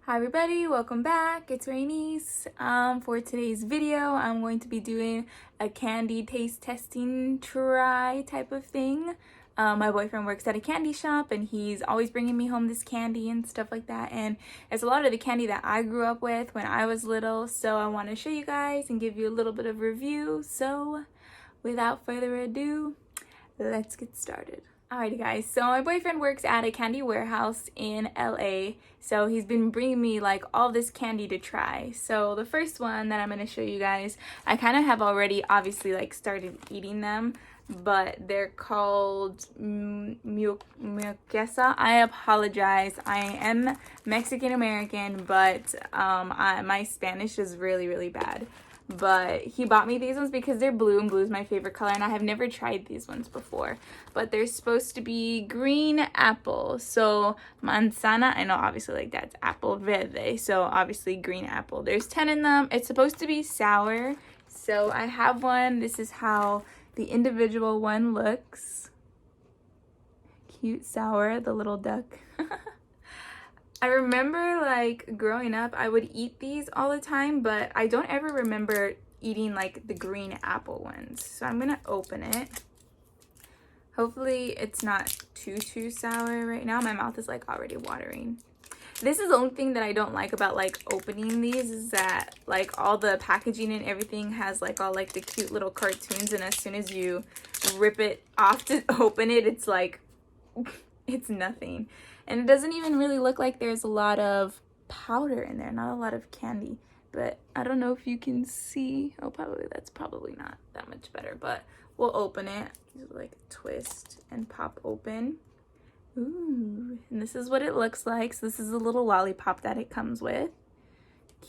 Hi everybody, welcome back. It's Rainice. For today's video, I'm going to be doing a candy taste testing try type of thing. My boyfriend works at a candy shop and he's always bringing me home this candy and stuff like that. And it's a lot of the candy that I grew up with when I was little. So I want to show you guys and give you a little bit of review. So without further ado, let's get started. Alrighty guys, so my boyfriend works at a candy warehouse in LA, so he's been bringing me like all this candy to try. So the first one that I'm going to show you guys, I kind of have already obviously like started eating them, but they're called muquesa. I apologize, I am Mexican American, but my Spanish is really bad. But he bought me these ones because they're blue, and blue is my favorite color, and I have never tried these ones before. But they're supposed to be green apple. So manzana, I know obviously like that's apple verde, so obviously green apple. There's 10 in them. It's supposed to be sour. So I have one. This is how the individual one looks. Cute sour, the little duck. I remember like growing up I would eat these all the time, but I don't ever remember eating like the green apple ones. So I'm gonna open it. Hopefully it's not too sour right now. My mouth is like already watering. This is the only thing that I don't like about like opening these, is that like all the packaging and everything has like all like the cute little cartoons, and as soon as you rip it off to open it, it's like it's nothing. And it doesn't even really look like there's a lot of powder in there, not a lot of candy. But I don't know if you can see. Oh, that's probably not that much better, but we'll open it. Like twist and pop open. Ooh, and this is what it looks like. So this is a little lollipop that it comes with.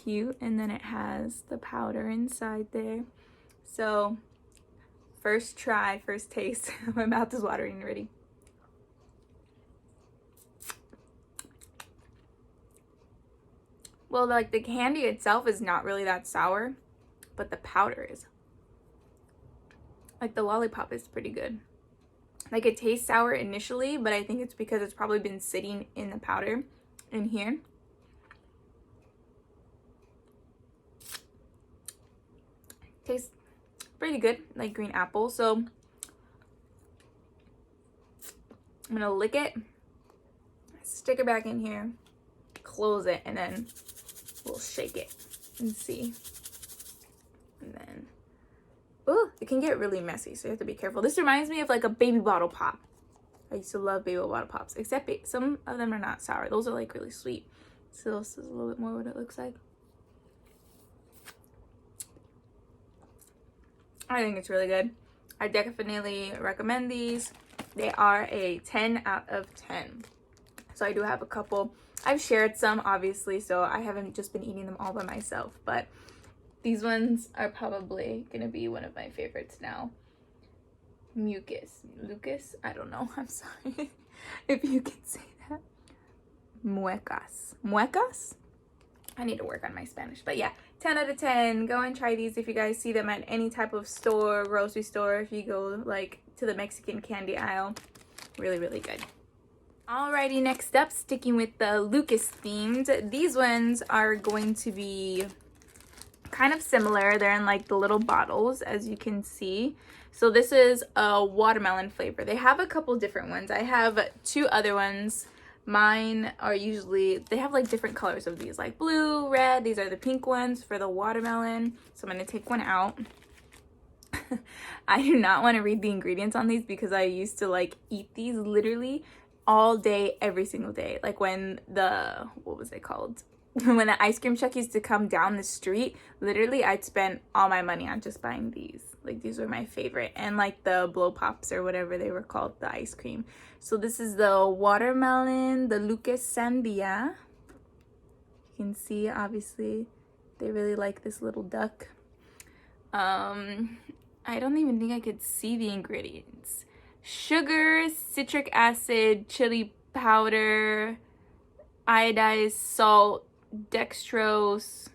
Cute. And then it has the powder inside there. So first try, first taste. My mouth is watering already. Well, like the candy itself is not really that sour, but the powder is. Like the lollipop is pretty good. Like it tastes sour initially, but I think it's because it's probably been sitting in the powder in here. Tastes pretty good, like green apple. So I'm gonna lick it, stick it back in here, close it, and then we'll shake it and see. And then, oh, it can get really messy, so you have to be careful. This reminds me of like a baby bottle pop. I used to love baby bottle pops, except some of them are not sour. Those are like really sweet. So this is a little bit more what it looks like. I think it's really good. I definitely recommend these. They are a 10 out of 10. So I do have a couple. I've shared some, obviously, so I haven't just been eating them all by myself, but these ones are probably gonna be one of my favorites now. Lucas, I don't know, I'm sorry if you can say that. Muecas? I need to work on my Spanish, but yeah, 10 out of 10. Go and try these if you guys see them at any type of store, grocery store, if you go like to the Mexican candy aisle. Really good. Alrighty, next up, sticking with the Lucas themed, these ones are going to be kind of similar. They're in like the little bottles, as you can see. So this is a watermelon flavor. They have a couple different ones. I have two other ones. Mine are usually, they have like different colors of these, like blue, red. These are the pink ones for the watermelon. So I'm going to take one out. I do not want to read the ingredients on these because I used to like eat these literally all day, every single day. Like when the, what was it called? When the ice cream truck used to come down the street, literally I'd spend all my money on just buying these. Like these were my favorite. And like the blow pops or whatever they were called, the ice cream. So this is the watermelon, the Lucas Sandia. You can see, obviously, they really like this little duck. I don't even think I could see the ingredients. Sugar, citric acid, chili powder, iodized salt, dextrose,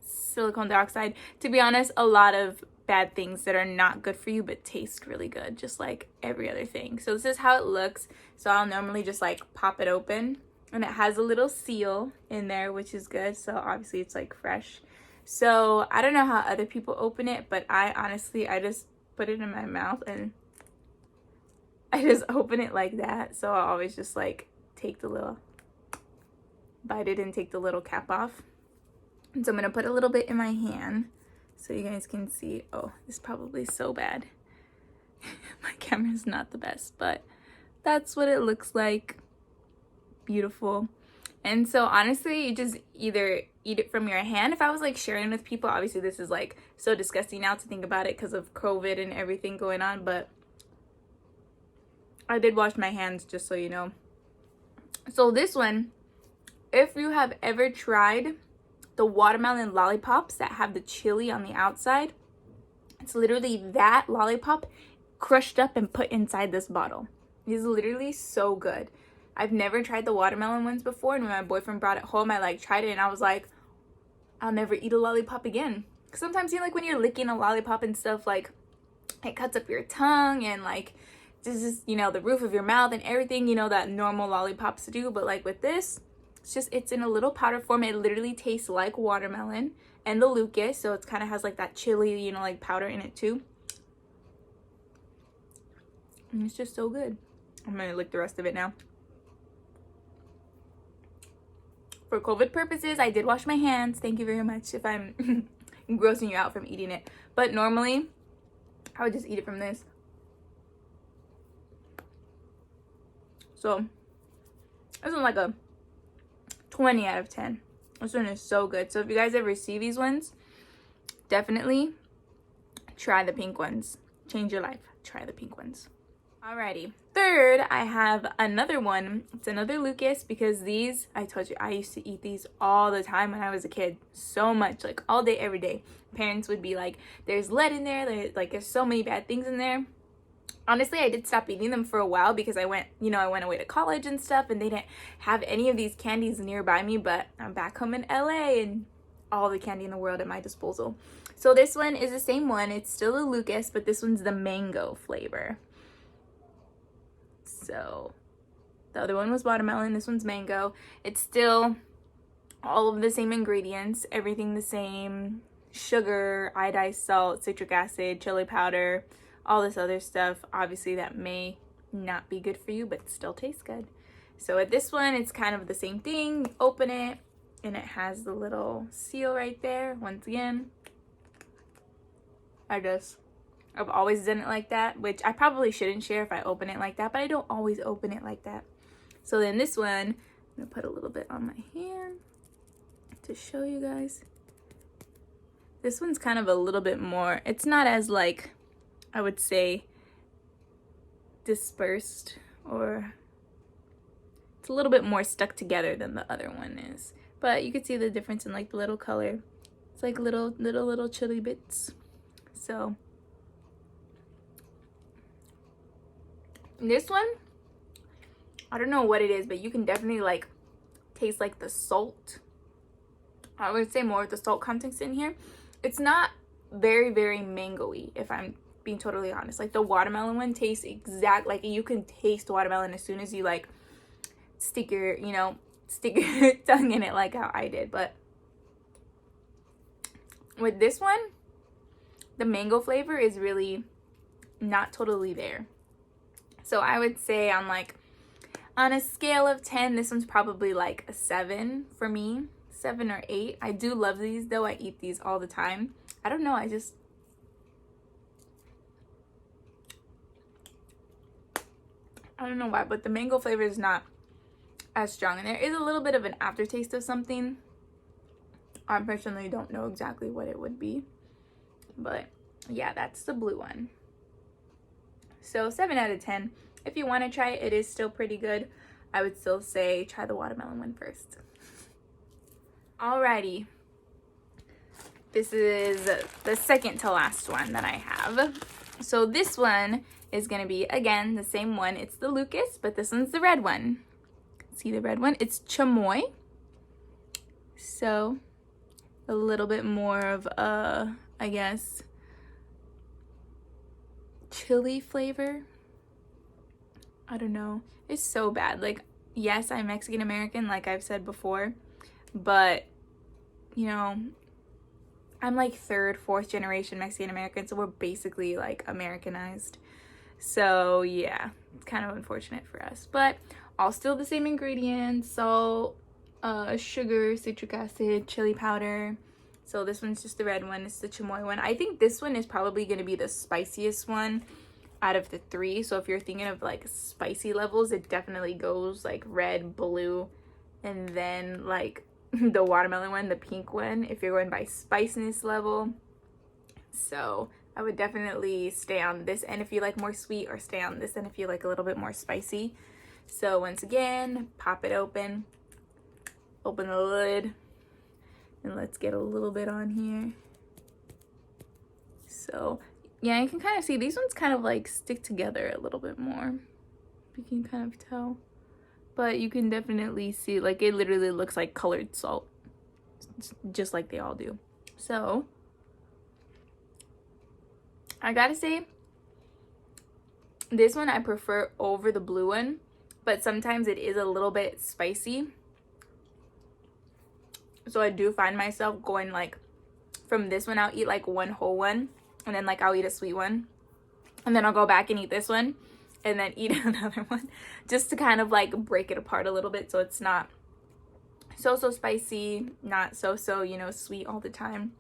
silicone dioxide. To be honest, a lot of bad things that are not good for you but taste really good, just like every other thing. So this is how it looks. So I'll normally just like pop it open and it has a little seal in there, which is good. So obviously it's like fresh. So I don't know how other people open it, but I honestly, I just put it in my mouth and I just open it like that. So I always just like take the little, bite it and take the little cap off. And so I'm gonna put a little bit in my hand so you guys can see. Oh, this is probably so bad. My camera's not the best, but that's what it looks like. Beautiful. And so honestly, you just either eat it from your hand. If I was like sharing with people, obviously this is like so disgusting now to think about it because of COVID and everything going on, but I did wash my hands, just so you know. So this one, if you have ever tried the watermelon lollipops that have the chili on the outside, it's literally that lollipop crushed up and put inside this bottle. It is literally so good. I've never tried the watermelon ones before, and when my boyfriend brought it home, I like tried it and I was like, I'll never eat a lollipop again. Cause sometimes, you know, like when you're licking a lollipop and stuff, like it cuts up your tongue and like this is, you know, the roof of your mouth and everything, you know, that normal lollipops do. But like with this, it's in a little powder form. It literally tastes like watermelon and the Lucas, so it kind of has like that chili, you know, like powder in it too. And it's just so good. I'm gonna lick the rest of it now. For COVID purposes, I did wash my hands. Thank you very much if I'm grossing you out from eating it. But normally, I would just eat it from this. So, this one's like a 20 out of 10. This one is so good. So if you guys ever see these ones, definitely try the pink ones. Change your life. Try the pink ones. Alrighty. Third, I have another one. It's another Lucas, because these, I told you, I used to eat these all the time when I was a kid. So much, like all day, every day. Parents would be like, there's lead in there. There's so many bad things in there. Honestly, I did stop eating them for a while because I went away to college and stuff, and they didn't have any of these candies nearby me, but I'm back home in LA and all the candy in the world at my disposal. So this one is the same one. It's still a Lucas, but this one's the mango flavor. So the other one was watermelon, this one's mango. It's still all of the same ingredients, everything the same: sugar, iodized salt, citric acid, chili powder, all this other stuff, obviously, that may not be good for you, but still tastes good. So with this one, it's kind of the same thing. You open it, and it has the little seal right there. Once again, I've always done it like that, which I probably shouldn't share if I open it like that, but I don't always open it like that. So then this one, I'm gonna put a little bit on my hand to show you guys. This one's kind of a little bit more, it's not as like, I would say, dispersed, or it's a little bit more stuck together than the other one is. But you can see the difference in like the little color. It's like little chili bits. So this one, I don't know what it is, but you can definitely like taste like the salt. I would say more of the salt contents in here. It's not very, very mango-y, if I'm being totally honest. Like the watermelon one tastes exact, like you can taste watermelon as soon as you like stick your tongue in it, like how I did. But with this one, the mango flavor is really not totally there. So I would say on a scale of 10, this one's probably like a 7 for me, 7 or 8. I do love these though. I eat these all the time. I don't know, I don't know why, but the mango flavor is not as strong. And there is a little bit of an aftertaste of something. I personally don't know exactly what it would be. But yeah, that's the blue one. So 7 out of 10. If you want to try it, it is still pretty good. I would still say try the watermelon one first. Alrighty. This is the second to last one that I have. So this one is going to be, again, the same one. It's the Lucas, but this one's the red one. See the red one? It's chamoy. So a little bit more of a, I guess, chili flavor. I don't know. It's so bad. Like, yes, I'm Mexican American, like I've said before, but you know, I'm like third, fourth generation Mexican American, so we're basically like Americanized. So yeah, it's kind of unfortunate for us, but all still the same ingredients: salt, sugar, citric acid, chili powder. So this one's just the red one. It's the chamoy one. I think this one is probably going to be the spiciest one out of the three. So if you're thinking of like spicy levels, it definitely goes like red, blue, and then like the watermelon one, the pink one, if you're going by spiciness level. So I would definitely stay on this end if you like more sweet, or stay on this end if you like a little bit more spicy. So once again, pop it open the lid, and let's get a little bit on here. So yeah, you can kind of see these ones kind of like stick together a little bit more. You can kind of tell, but you can definitely see like it literally looks like colored salt, just like they all do. So I gotta say, this one I prefer over the blue one, but sometimes it is a little bit spicy. So I do find myself going like, from this one I'll eat like one whole one, and then like I'll eat a sweet one, and then I'll go back and eat this one, and then eat another one, just to kind of like break it apart a little bit, so it's not so spicy, not so you know, sweet all the time.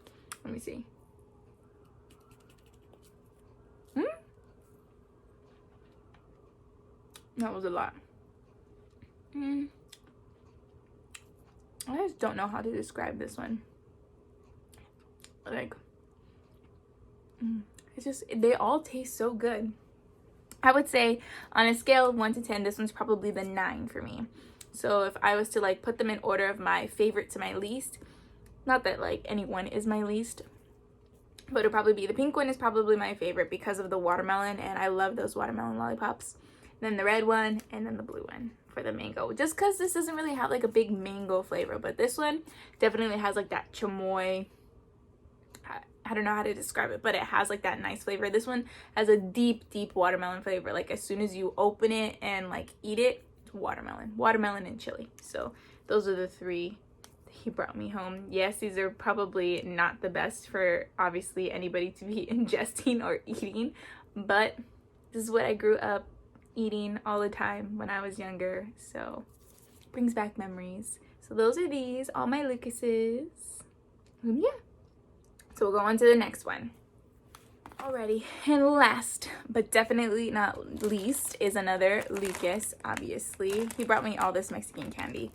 Let me see. That was a lot. I just don't know how to describe this one. Like, it's just, they all taste so good. I would say on a scale of 1 to 10, this one's probably the 9 for me. So if I was to like put them in order of my favorite to my least, not that like any one is my least, but it'll probably be the pink one is probably my favorite because of the watermelon, and I love those watermelon lollipops. Then the red one, and then the blue one for the mango, just because this doesn't really have like a big mango flavor, but this one definitely has like that chamoy. I don't know how to describe it, but it has like that nice flavor. This one has a deep watermelon flavor. Like as soon as you open it and like eat it, it's watermelon and chili. So those are the three he brought me home. Yes, these are probably not the best for obviously anybody to be ingesting or eating, but this is what I grew up eating all the time when I was younger, so brings back memories. So those are these, all my Lucases. And yeah, so we'll go on to the next one. Alrighty, and last but definitely not least is another Lucas. Obviously, he brought me all this Mexican candy.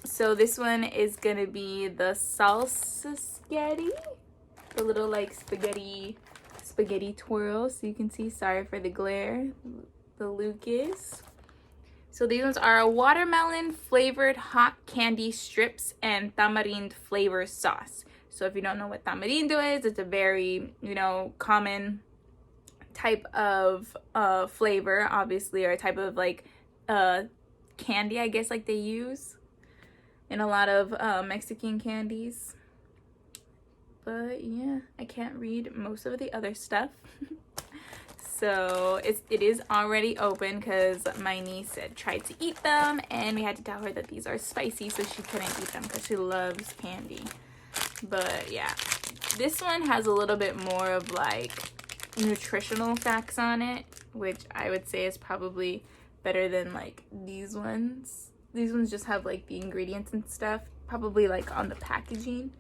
So this one is gonna be the Salsa Spaghetti, the little like spaghetti twirl. So you can see, sorry for the glare, the Lucas. So these ones are watermelon flavored hot candy strips and tamarind flavor sauce. So if you don't know what tamarindo is, it's a very, you know, common type of flavor, obviously, or a type of like candy, I guess, like they use in a lot of Mexican candies. But yeah, I can't read most of the other stuff. So it is already open because my niece tried to eat them, and we had to tell her that these are spicy, so she couldn't eat them because she loves candy. But yeah, this one has a little bit more of like nutritional facts on it, which I would say is probably better than like these ones. These ones just have like the ingredients and stuff, probably like on the packaging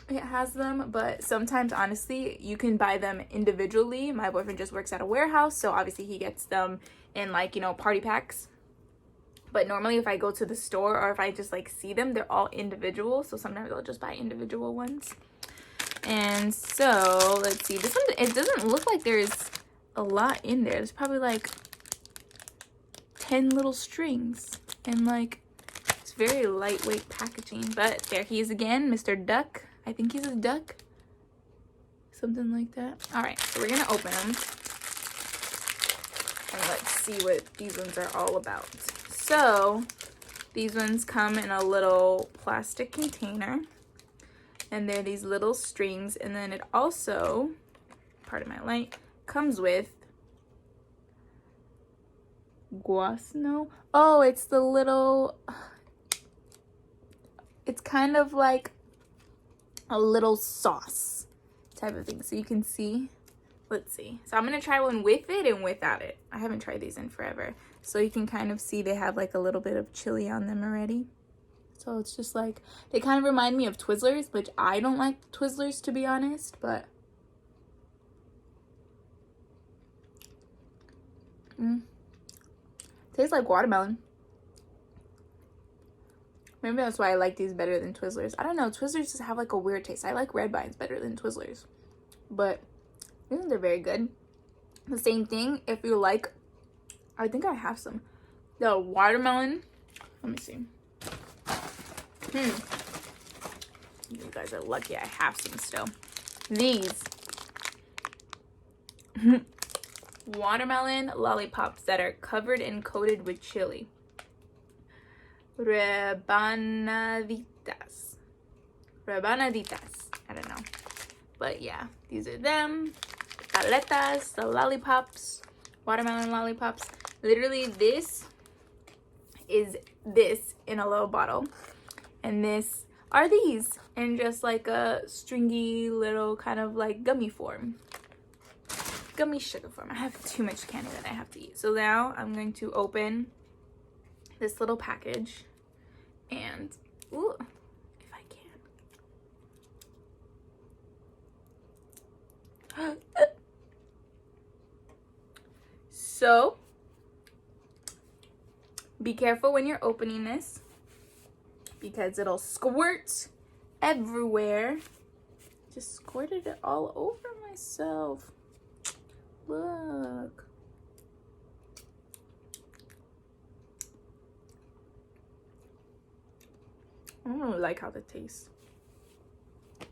it has them, but sometimes honestly you can buy them individually. My boyfriend just works at a warehouse, so obviously he gets them in like, you know, party packs. But normally if I go to the store or if I just like see them, they're all individual, so sometimes I'll just buy individual ones. And so let's see, this one, it doesn't look like there's a lot in there. There's probably like 10 little strings, and like it's very lightweight packaging. But there he is again, Mr. Duck. I think he's a duck, something like that. All right, so we're gonna open them and let's see what these ones are all about. So these ones come in a little plastic container, and they're these little strings, and then it also, part of my light, comes with Guasno. Oh, it's the little, it's kind of like a little sauce type of thing. So you can see, let's see. So I'm gonna try one with it and without it. I haven't tried these in forever. So you can kind of see they have like a little bit of chili on them already. So it's just like, they kind of remind me of Twizzlers, which I don't like Twizzlers to be honest, but tastes like watermelon. Maybe that's why I like these better than Twizzlers. I don't know, Twizzlers just have like a weird taste. I like red vines better than Twizzlers, but these ones are very good. The same thing if you like, I think I have some, the watermelon. Let me see. You guys are lucky I have some still. These watermelon lollipops that are covered and coated with chili. Rebanaditas. I don't know. But yeah, these are them. Paletas, the lollipops, watermelon lollipops. Literally, this is this in a little bottle. And this are these in just like a stringy little kind of like gummy form. Gummy sugar form. I have too much candy that I have to eat. So now I'm going to open this little package and, ooh, if I can. So, be careful when you're opening this because it'll squirt everywhere. Just squirted it all over myself. Look. I don't really like how that tastes.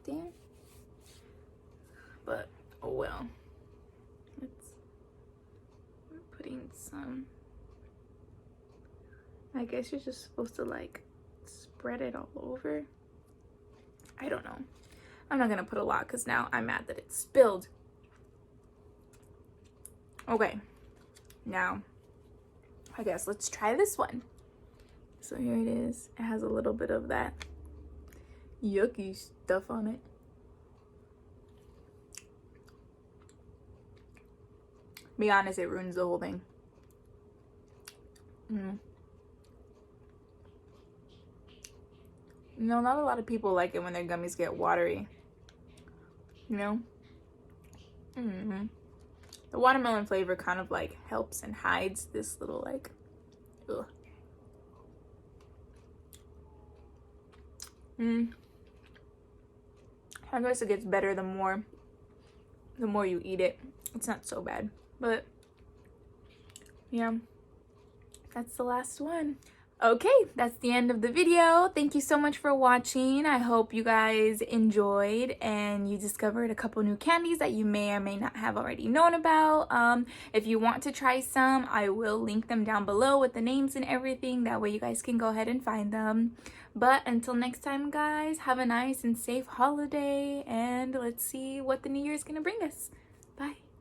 Damn. But, oh well. We're putting some. I guess you're just supposed to like spread it all over. I don't know. I'm not gonna put a lot because now I'm mad that it's spilled. Okay. Now, I guess let's try this one. So here it is. It has a little bit of that yucky stuff on it. Be honest, it ruins the whole thing. You know, not a lot of people like it when their gummies get watery. You know? The watermelon flavor kind of like helps and hides this little like, ugh. I guess it gets better the more you eat it. It's not so bad. But yeah, that's the last one. Okay, that's the end of the video. Thank you so much for watching. I hope you guys enjoyed and you discovered a couple new candies that you may or may not have already known about. If you want to try some, I will link them down below with the names and everything. That way you guys can go ahead and find them. But until next time, guys, have a nice and safe holiday, and let's see what the new year is gonna bring us. Bye.